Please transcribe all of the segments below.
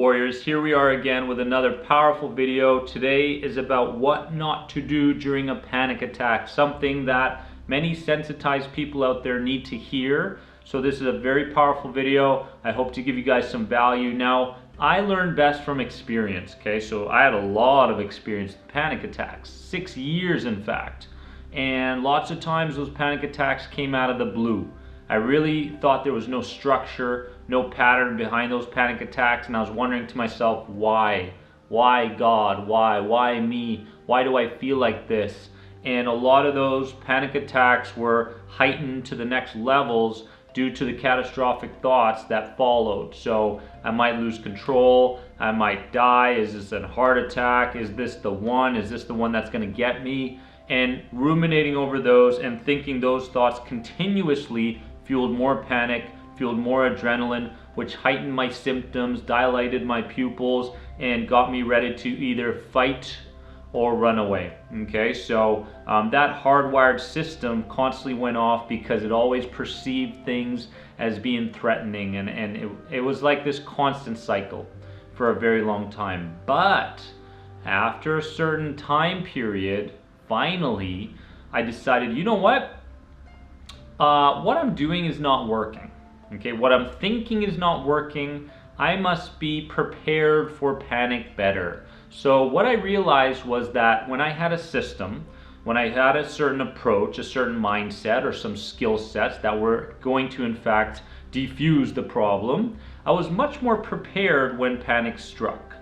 Warriors. Here we are again with another powerful video. Today is about what not to do during a panic attack, something that many sensitized people out there need to hear. So this is a very powerful video. I hope to give you guys some value. Now, I learn best from experience, okay? So I had a lot of experience with panic attacks, 6 years in fact. And lots of times those panic attacks came out of the blue. I really thought there was no structure, no pattern behind those panic attacks, and I was wondering to myself, why? Why God? Why? Why me? Why do I feel like this? And a lot of those panic attacks were heightened to the next levels due to the catastrophic thoughts that followed. So I might lose control, I might die, is this a heart attack? Is this the one? Is this the one that's gonna get me? And ruminating over those and thinking those thoughts continuously fueled more panic, fueled more adrenaline, which heightened my symptoms, dilated my pupils, and got me ready to either fight or run away. Okay, so that hardwired system constantly went off because it always perceived things as being threatening, and it was like this constant cycle for a very long time. But after a certain time period, finally, I decided, you know what I'm doing is not working. Okay, what I'm thinking is not working. I must be prepared for panic better. So what I realized was that when I had a system, when I had a certain approach, a certain mindset, or some skill sets that were going to in fact defuse the problem, I was much more prepared when panic struck.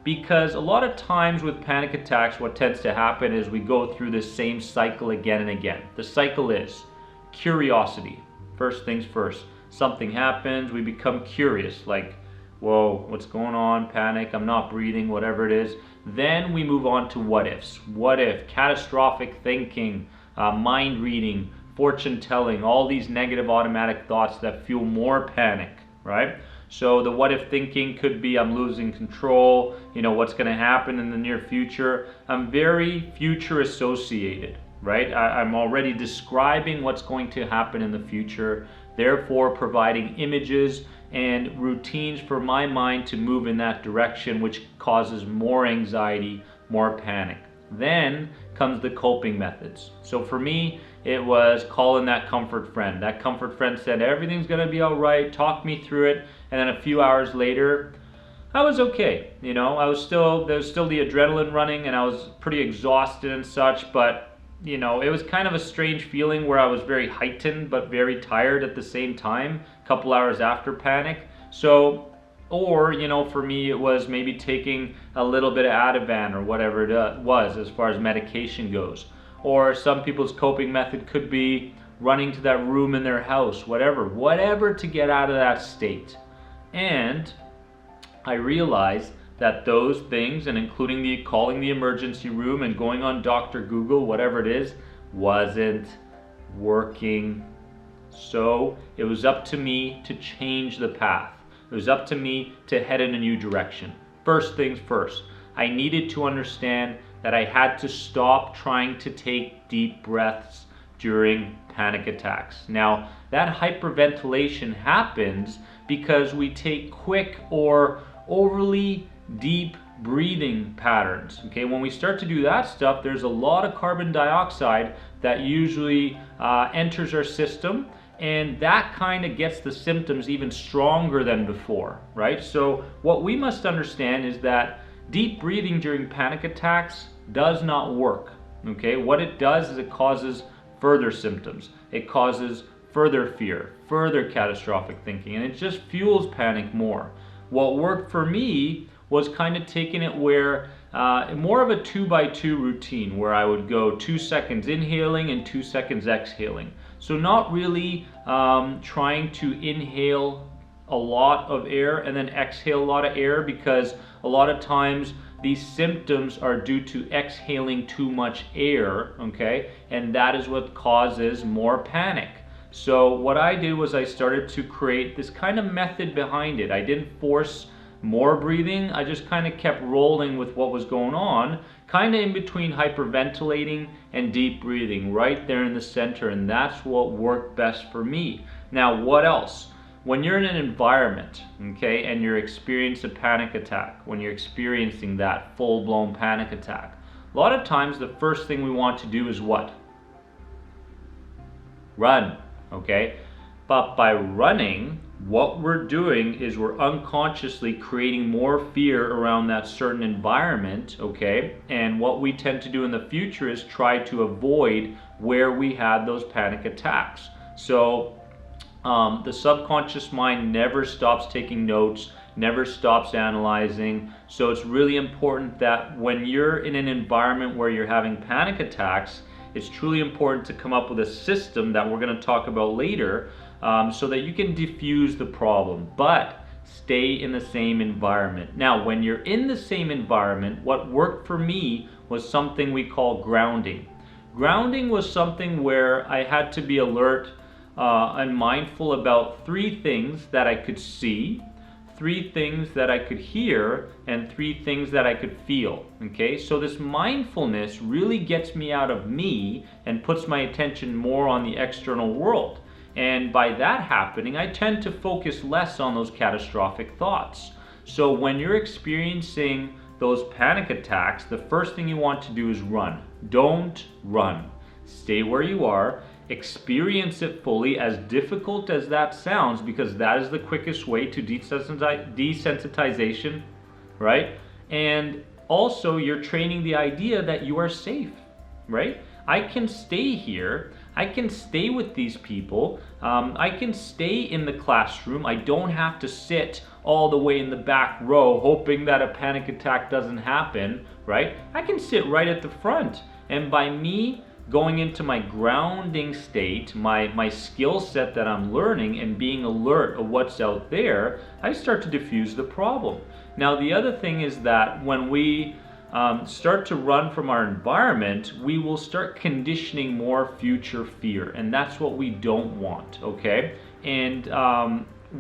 Because a lot of times with panic attacks, what tends to happen is we go through this same cycle again and again. The cycle is curiosity. First things first. Something happens, we become curious, like, whoa, what's going on? Panic, I'm not breathing, whatever it is. Then we move on to what ifs. What if? Catastrophic thinking, mind reading, fortune telling, all these negative automatic thoughts that fuel more panic, right? So the what if thinking could be, I'm losing control, what's going to happen in the near future. I'm very future associated, right? I'm already describing what's going to happen in the future, therefore providing images and routines for my mind to move in that direction, which causes more anxiety, more panic. Then comes the coping methods. So for me, it was calling that comfort friend. That comfort friend said, everything's gonna be all right, talk me through it, and then a few hours later, I was okay. There was still the adrenaline running, and I was pretty exhausted and such, but it was kind of a strange feeling where I was very heightened but very tired at the same time, a couple hours after panic. So, or, for me it was maybe taking a little bit of Ativan or whatever it was as far as medication goes. Or some people's coping method could be running to that room in their house, whatever to get out of that state. And I realized that those things, and including calling the emergency room and going on Dr. Google, whatever it is, wasn't working. So it was up to me to change the path. It was up to me to head in a new direction. First things first, I needed to understand that I had to stop trying to take deep breaths during panic attacks. Now, that hyperventilation happens because we take quick or overly deep breathing patterns. Okay, when we start to do that stuff, there's a lot of carbon dioxide that usually enters our system, and that kind of gets the symptoms even stronger than before, right? So what we must understand is that deep breathing during panic attacks does not work. Okay, what it does is it causes further symptoms. It causes further fear, further catastrophic thinking, and it just fuels panic more. What worked for me was kind of taking it where more of a 2x2 routine, where I would go 2 seconds inhaling and 2 seconds exhaling. So not really trying to inhale a lot of air and then exhale a lot of air, because a lot of times these symptoms are due to exhaling too much air, okay? And that is what causes more panic. So what I did was I started to create this kind of method behind it. I didn't force more breathing, I just kind of kept rolling with what was going on, kind of in between hyperventilating and deep breathing, right there in the center, and that's what worked best for me. Now, what else? when you're in an environment, okay, and you're experiencing a panic attack, when you're experiencing that full-blown panic attack, a lot of times the first thing we want to do is what? Run, okay? But by running, what we're doing is we're unconsciously creating more fear around that certain environment, okay? And what we tend to do in the future is try to avoid where we had those panic attacks. So the subconscious mind never stops taking notes, never stops analyzing. So it's really important that when you're in an environment where you're having panic attacks, it's truly important to come up with a system that we're going to talk about later, so that you can diffuse the problem, but stay in the same environment. Now, when you're in the same environment, what worked for me was something we call grounding. Grounding was something where I had to be alert and mindful about 3 things that I could see, 3 things that I could hear, and 3 things that I could feel. Okay, so this mindfulness really gets me out of me and puts my attention more on the external world. And by that happening, I tend to focus less on those catastrophic thoughts. So when you're experiencing those panic attacks, the first thing you want to do is run. Don't run. Stay where you are. Experience it fully, as difficult as that sounds, because that is the quickest way to desensitization, right? And also you're training the idea that you are safe, right? I can stay here. I can stay with these people. I can stay in the classroom. I don't have to sit all the way in the back row hoping that a panic attack doesn't happen, right? I can sit right at the front. And by me going into my grounding state, my skill set that I'm learning and being alert of what's out there, I start to diffuse the problem. Now, the other thing is that when we start to run from our environment, we will start conditioning more future fear, and that's what we don't want, okay? And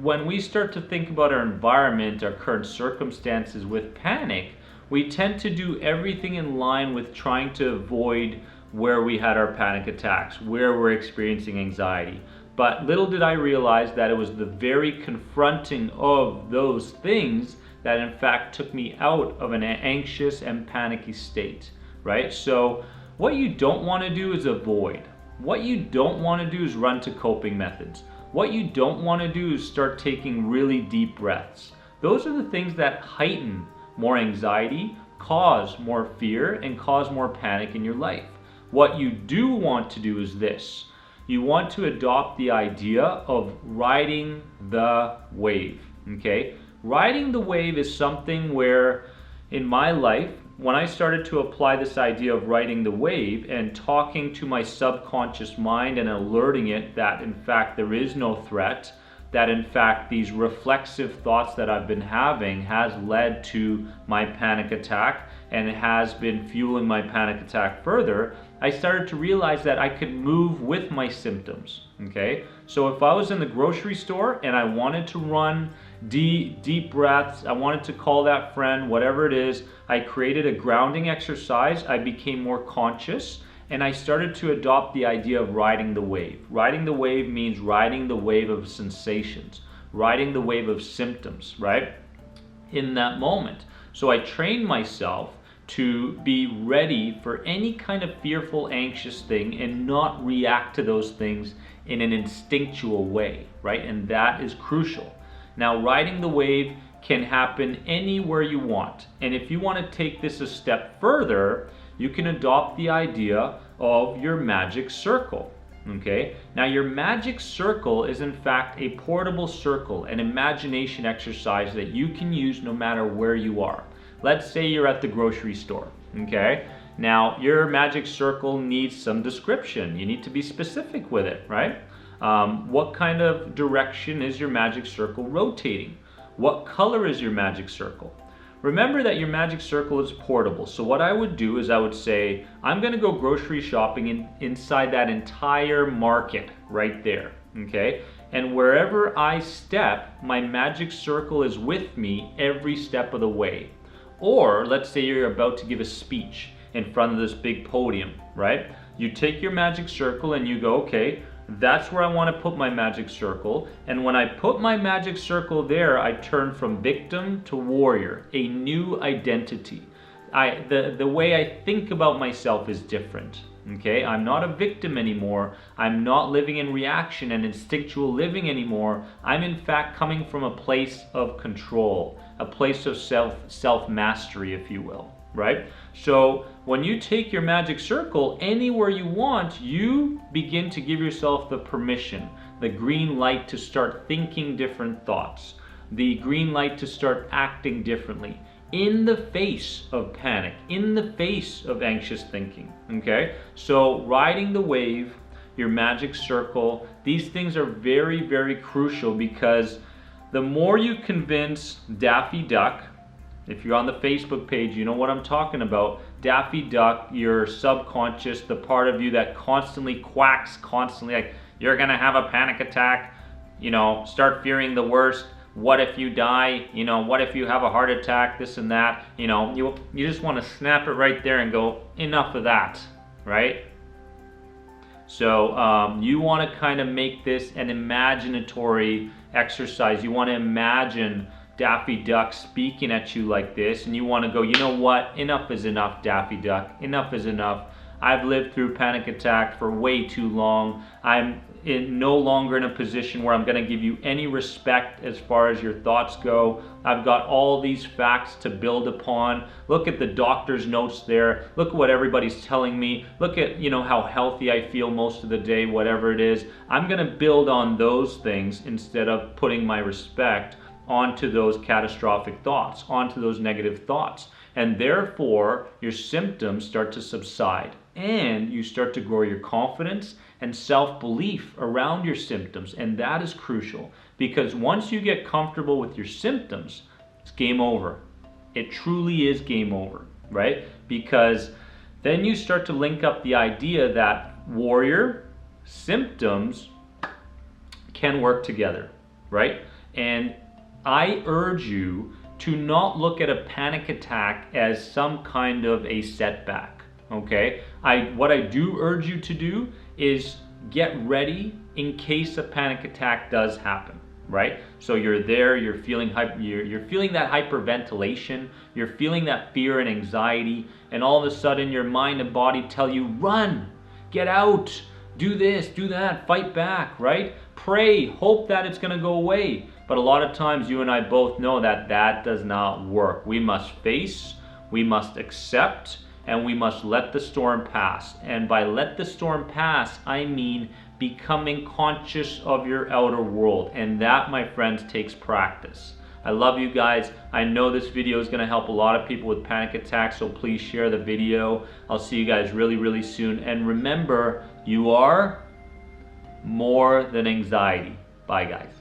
when we start to think about our environment, our current circumstances with panic, we tend to do everything in line with trying to avoid where we had our panic attacks, where we're experiencing anxiety. But little did I realize that it was the very confronting of those things that in fact took me out of an anxious and panicky state, right? So what you don't want to do is avoid. What you don't want to do is run to coping methods. What you don't want to do is start taking really deep breaths. Those are the things that heighten more anxiety, cause more fear, and cause more panic in your life. What you do want to do is this. You want to adopt the idea of riding the wave, okay? Riding the wave is something where in my life, when I started to apply this idea of riding the wave and talking to my subconscious mind and alerting it that in fact there is no threat, that in fact these reflexive thoughts that I've been having has led to my panic attack and it has been fueling my panic attack further, I started to realize that I could move with my symptoms, okay? So if I was in the grocery store and I wanted to run deep breaths, I wanted to call that friend, whatever it is, I created a grounding exercise, I became more conscious, and I started to adopt the idea of riding the wave. Riding the wave means riding the wave of sensations, riding the wave of symptoms, right? In that moment. So I trained myself to be ready for any kind of fearful, anxious thing and not react to those things in an instinctual way, right? And that is crucial. Now, riding the wave can happen anywhere you want. And if you want to take this a step further, you can adopt the idea of your magic circle, okay? Now, your magic circle is in fact a portable circle, an imagination exercise that you can use no matter where you are. Let's say you're at the grocery store, okay? Now, your magic circle needs some description. You need to be specific with it, right? What kind of direction is your magic circle rotating? What color is your magic circle? Remember that your magic circle is portable. So what I would do is I would say, I'm gonna go grocery shopping inside that entire market right there, okay? And wherever I step, my magic circle is with me every step of the way. Or let's say you're about to give a speech in front of this big podium, right? You take your magic circle and you go, okay, that's where I want to put my magic circle. And when I put my magic circle there, I turn from victim to warrior, a new identity. The way I think about myself is different. Okay, I'm not a victim anymore. I'm not living in reaction and instinctual living anymore. I'm in fact coming from a place of control, a place of self-mastery, if you will, right? So when you take your magic circle anywhere you want, you begin to give yourself the permission, the green light to start thinking different thoughts, the green light to start acting differently, in the face of panic, in the face of anxious thinking, okay? So riding the wave, your magic circle, these things are very, very crucial, because the more you convince Daffy Duck, if you're on the Facebook page, you know what I'm talking about. Daffy Duck, your subconscious, the part of you that constantly quacks, constantly like, you're gonna have a panic attack, you know, start fearing the worst. What if you die? You know, what if you have a heart attack? This and that. You know, you just want to snap it right there and go, enough of that, right? So you want to kind of make this an imaginatory exercise. You want to imagine Daffy Duck speaking at you like this, and you want to go, you know what? Enough is enough, Daffy Duck. Enough is enough. I've lived through panic attack for way too long. I'm no longer in a position where I'm going to give you any respect as far as your thoughts go. I've got all these facts to build upon. Look at the doctor's notes there. Look at what everybody's telling me. Look at, you know, how healthy I feel most of the day, whatever it is. I'm going to build on those things instead of putting my respect onto those catastrophic thoughts, onto those negative thoughts. And therefore, your symptoms start to subside, and you start to grow your confidence and self-belief around your symptoms. And that is crucial, because once you get comfortable with your symptoms, it's game over. It truly is game over, right? Because then you start to link up the idea that warrior, symptoms can work together, right? And I urge you to not look at a panic attack as some kind of a setback, okay? What I do urge you to do is get ready in case a panic attack does happen, right? So you're there, you're feeling you're feeling that hyperventilation, you're feeling that fear and anxiety, and all of a sudden your mind and body tell you, run, get out, do this, do that, fight back, right? Pray, hope that it's gonna go away. But a lot of times you and I both know that that does not work. We must face, we must accept, and we must let the storm pass. And by let the storm pass, I mean becoming conscious of your outer world. And that, my friends, takes practice. I love you guys. I know this video is going to help a lot of people with panic attacks, so please share the video. I'll see you guys really, really soon. And remember, you are more than anxiety. Bye, guys.